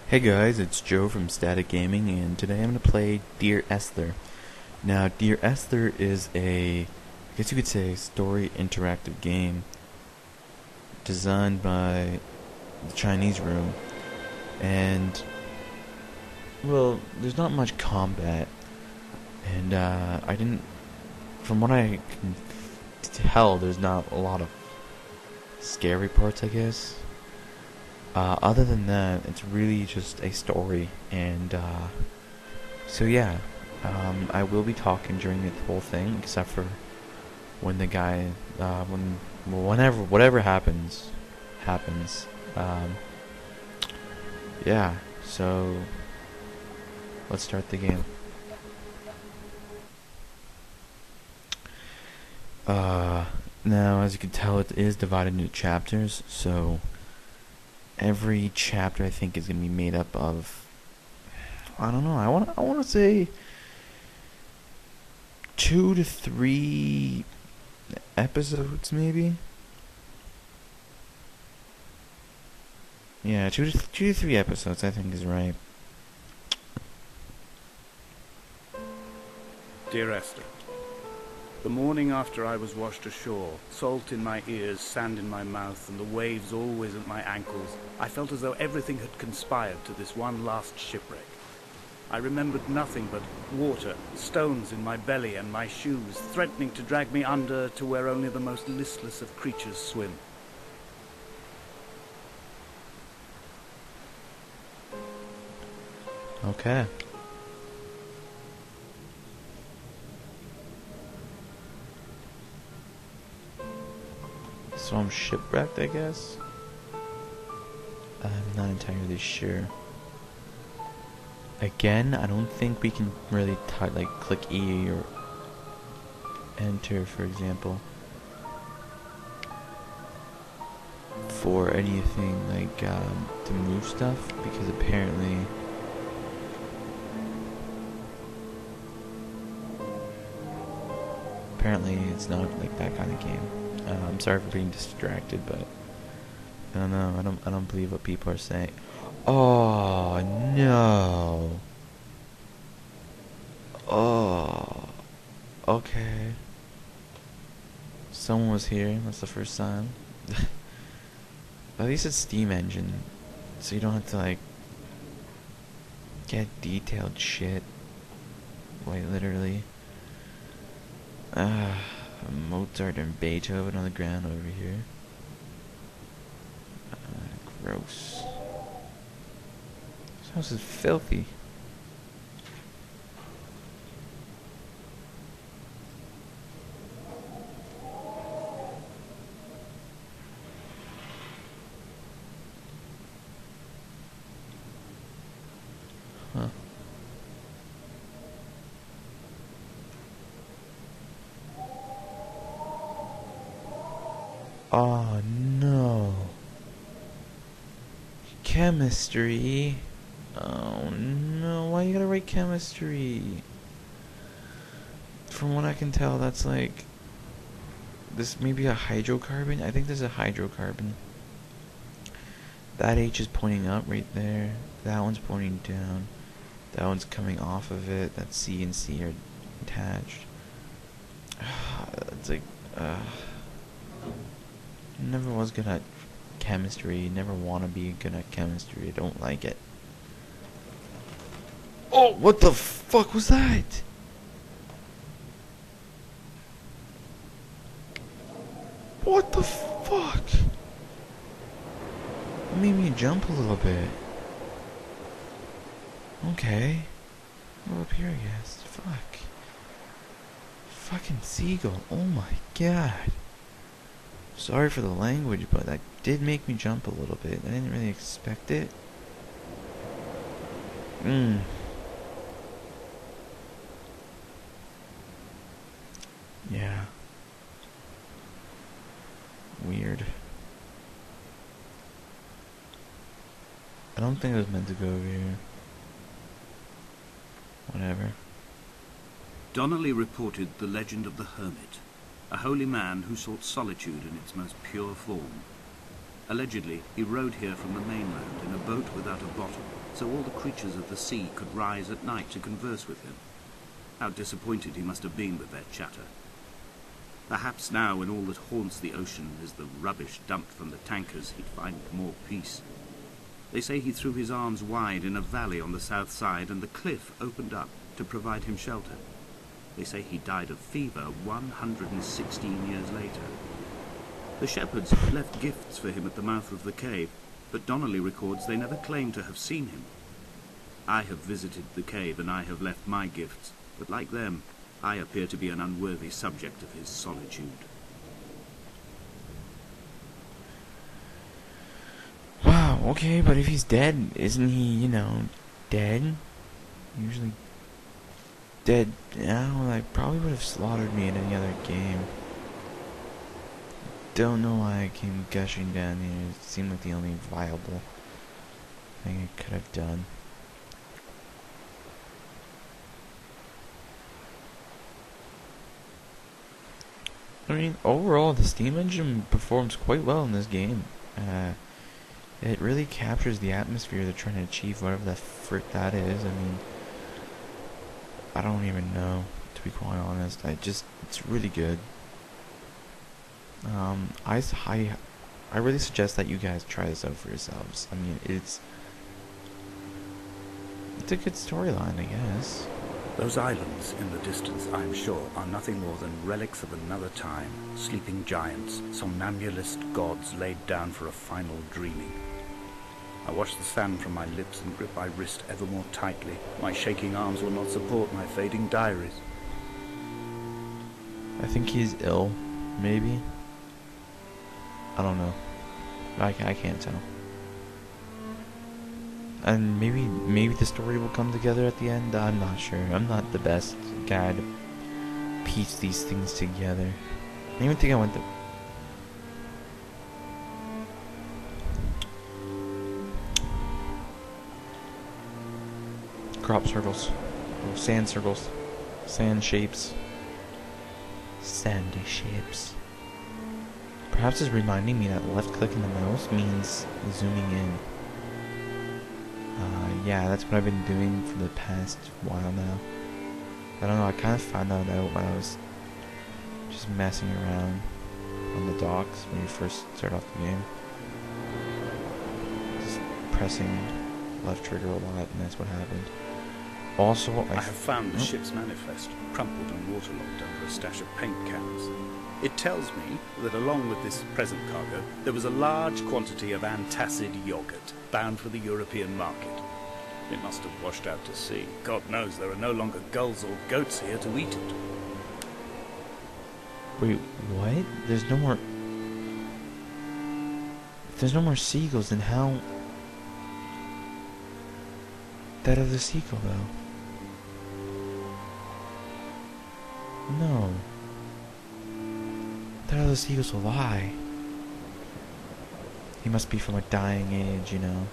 Hey guys, it's Joe from Static Gaming, and today I'm going to play Dear Esther. Now, Dear Esther is I guess you could say, story interactive game designed by the Chinese Room, and, well, there's not much combat, and, from what I can tell, there's not a lot of scary parts, I guess. Other than that, it's really just a story, and so yeah, I will be talking during the whole thing, except for when the guy, whatever happens. Yeah, so let's start the game. Now, as you can tell, it is divided into chapters, so every chapter I think is gonna be made up of, I don't know, I wanna say 2 to 3 episodes, maybe. Yeah, two to 3 episodes I think is right. Dear Esther, the morning after I was washed ashore, salt in my ears, sand in my mouth, and the waves always at my ankles, I felt as though everything had conspired to this one last shipwreck. I remembered nothing but water, stones in my belly and my shoes, threatening to drag me under to where only the most listless of creatures swim. Okay. So I'm shipwrecked, I guess? I'm not entirely sure. Again, I don't think we can really click E or enter, for example, for anything to move stuff, because apparently it's not like that kind of game. I'm sorry for being distracted, but I don't know. I don't believe what people are saying. Oh no. Oh. Okay. Someone was here. That's the first time. At least it's Steam Engine, so you don't have to get detailed shit. Quite literally. Mozart and Beethoven on the ground over here. Gross. This house is filthy. Huh. Oh no. Chemistry. Oh no, why you gotta write chemistry? From what I can tell, that's this may be a hydrocarbon. I think this is a hydrocarbon. That H is pointing up right there. That one's pointing down. That one's coming off of it. That C and C are attached. It's never was good at chemistry. Never want to be good at chemistry. I don't like it. Oh, what the fuck was that? What the fuck? It made me jump a little bit. Okay. Well, up here, I guess. Fuck. Fucking seagull. Oh my god. Sorry for the language, but that did make me jump a little bit. I didn't really expect it. Yeah. Weird. I don't think I was meant to go over here. Whatever. Donnelly reported the legend of the hermit, a holy man who sought solitude in its most pure form. Allegedly, he rode here from the mainland in a boat without a bottom, so all the creatures of the sea could rise at night to converse with him. How disappointed he must have been with their chatter. Perhaps now, when all that haunts the ocean is the rubbish dumped from the tankers, he'd find more peace. They say he threw his arms wide in a valley on the south side, and the cliff opened up to provide him shelter. They say he died of fever 116 years later. The shepherds left gifts for him at the mouth of the cave, but Donnelly records they never claimed to have seen him. I have visited the cave and I have left my gifts, but like them, I appear to be an unworthy subject of his solitude. Wow, okay, but if he's dead, isn't he, dead? Usually dead now. I probably would have slaughtered me in any other game. Don't know why I came gushing down here. It seemed like the only viable thing I could have done. I mean, overall, the Steam engine performs quite well in this game. It really captures the atmosphere they're trying to achieve, whatever the frick that is. I mean, I don't even know, to be quite honest. It's really good. I really suggest that you guys try this out for yourselves. I mean, it's a good storyline, I guess. Those islands in the distance, I'm sure, are nothing more than relics of another time, sleeping giants, somnambulist gods laid down for a final dreaming. I wash the sand from my lips and grip my wrist ever more tightly. My shaking arms will not support my fading diaries. I think he's ill, maybe. I don't know. I can't tell. And maybe the story will come together at the end. I'm not sure. I'm not the best guy to piece these things together. I don't even think I went to... Crop circles. Or sand circles. Sand shapes. Sandy shapes. Perhaps it's reminding me that left clicking the mouse means zooming in. Yeah, that's what I've been doing for the past while now. I don't know, I kind of found that out when I was just messing around on the docks when you first start off the game. Just pressing left trigger a lot, and that's what happened. Also, I have found the ship's manifest, crumpled and waterlogged under a stash of paint cans. It tells me that along with this present cargo, there was a large quantity of antacid yogurt bound for the European market. It must have washed out to sea. God knows there are no longer gulls or goats here to eat it. Wait, what? There's no more... If there's no more seagulls, then how... That other seagull, though. No. That other seagull's a lie. He must be from a dying age, you know.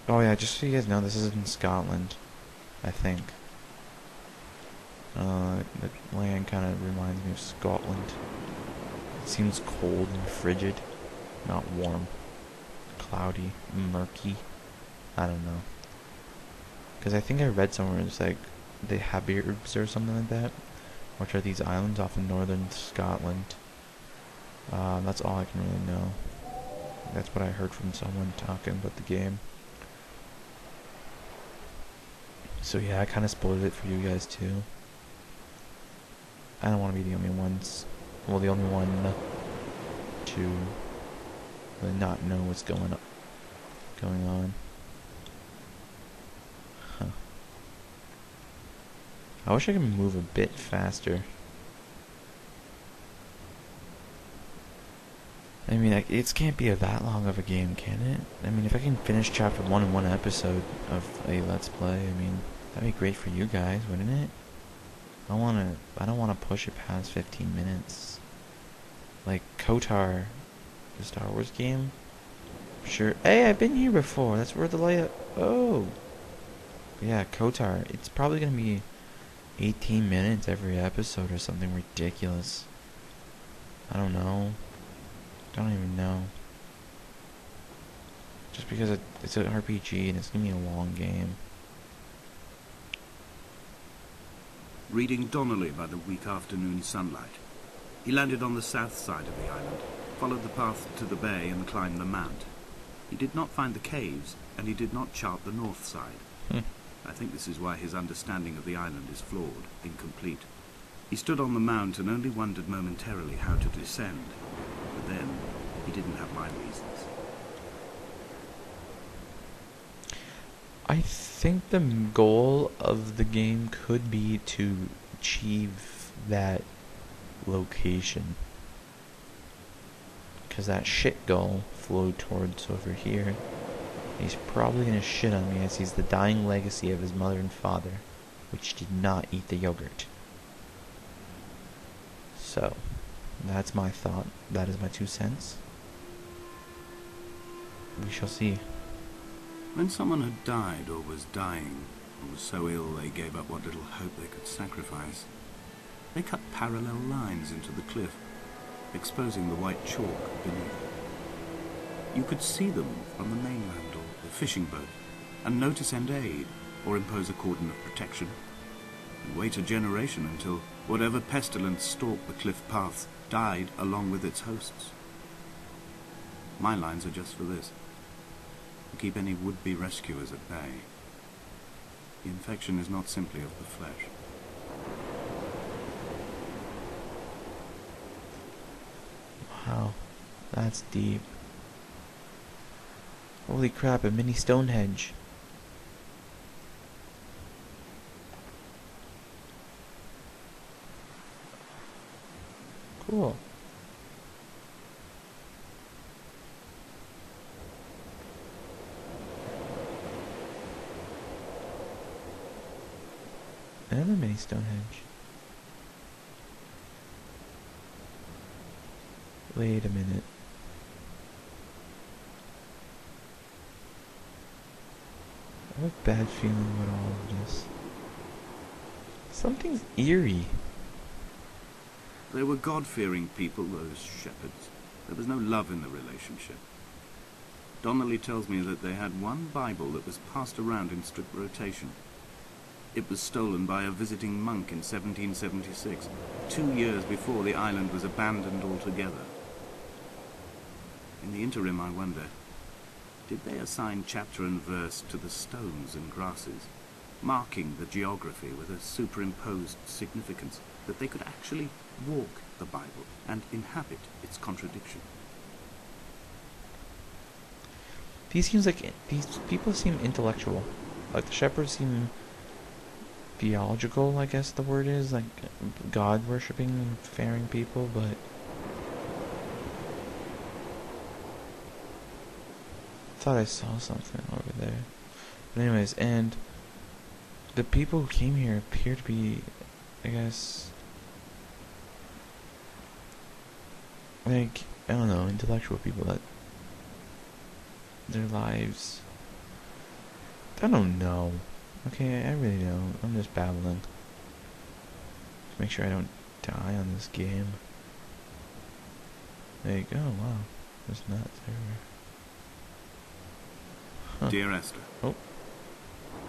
Oh yeah, just so you guys know, this is in Scotland, I think. The land kind of reminds me of Scotland. It seems cold and frigid, not warm. Cloudy, murky. I don't know. Because I think I read somewhere it's like the Habibs or something like that, which are these islands off in northern Scotland. That's all I can really know. That's what I heard from someone talking about the game. So yeah, I kind of spoiled it for you guys too. I don't want to be the only ones. Well, the only one to really not know what's going on. Huh. I wish I could move a bit faster. I mean, it can't be that long of a game, can it? I mean, if I can finish chapter 1 in one episode of a Let's Play, I mean, that'd be great for you guys, wouldn't it? I don't wanna push it past 15 minutes. Like KOTOR, the Star Wars game. Sure. Hey, I've been here before. That's where the light. Oh. Yeah, KOTOR. It's probably gonna be 18 minutes every episode or something ridiculous. I don't know. Don't even know. Just because it's an RPG and it's gonna be a long game. Reading Donnelly by the weak afternoon sunlight. He landed on the south side of the island, followed the path to the bay and climbed the mount. He did not find the caves, and he did not chart the north side. I think this is why his understanding of the island is flawed, incomplete. He stood on the mount and only wondered momentarily how to descend. But then, he didn't have my reasons. I think the goal of the game could be to achieve that location. Because that shit gull flowed towards over here. He's probably gonna shit on me as he's the dying legacy of his mother and father, which did not eat the yogurt. So, that's my thought. That is my 2 cents. We shall see. When someone had died or was dying, or was so ill they gave up what little hope they could sacrifice, they cut parallel lines into the cliff, exposing the white chalk beneath. You could see them from the mainland or the fishing boat, and know to send aid or impose a cordon of protection, and wait a generation until whatever pestilence stalked the cliff paths died along with its hosts. My lines are just for this, to keep any would-be rescuers at bay. The infection is not simply of the flesh. Wow, that's deep. Holy crap, a mini Stonehenge. Cool. Another mini Stonehenge. Wait a minute. I have a bad feeling about all of this. Something's eerie. They were God-fearing people, those shepherds. There was no love in the relationship. Donnelly tells me that they had one Bible that was passed around in strict rotation. It was stolen by a visiting monk in 1776, 2 years before the island was abandoned altogether. In the interim, I wonder, did they assign chapter and verse to the stones and grasses, marking the geography with a superimposed significance, that they could actually walk the Bible and inhabit its contradiction? These people seem intellectual. Like the shepherds seem theological, I guess the word is, like God worshipping and faring people, but I thought I saw something over there. But anyways, and the people who came here appear to be, I guess, like, I don't know, intellectual people that their lives, I don't know. Okay, I really don't. I'm just babbling. Just make sure I don't die on this game. Like, oh wow, there's nuts everywhere. Huh. Dear Esther. Oh.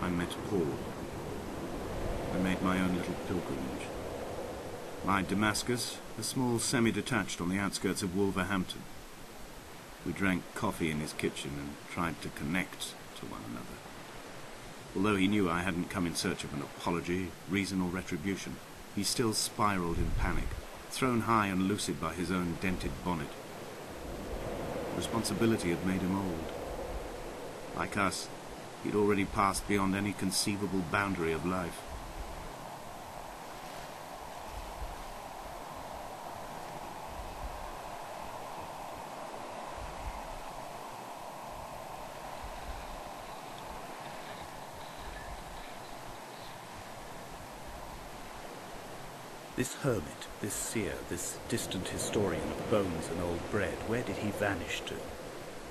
I met Paul. I made my own little pilgrimage. My Damascus, a small semi-detached on the outskirts of Wolverhampton. We drank coffee in his kitchen and tried to connect to one another. Although he knew I hadn't come in search of an apology, reason or retribution, he still spiraled in panic, thrown high and lucid by his own dented bonnet. Responsibility had made him old. Like us, he'd already passed beyond any conceivable boundary of life. This hermit, this seer, this distant historian of bones and old bread, where did he vanish to?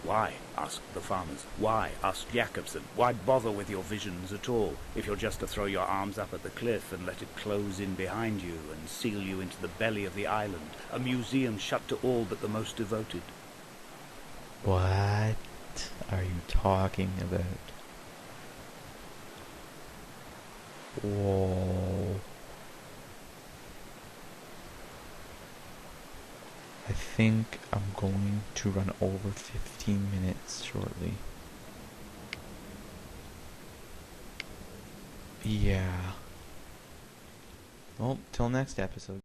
Why? Asked the farmers. Why? Asked Jacobson. Why bother with your visions at all, if you're just to throw your arms up at the cliff and let it close in behind you and seal you into the belly of the island, a museum shut to all but the most devoted? What are you talking about? Whoa. I think I'm going to run over 15 minutes shortly. Yeah. Well, till next episode.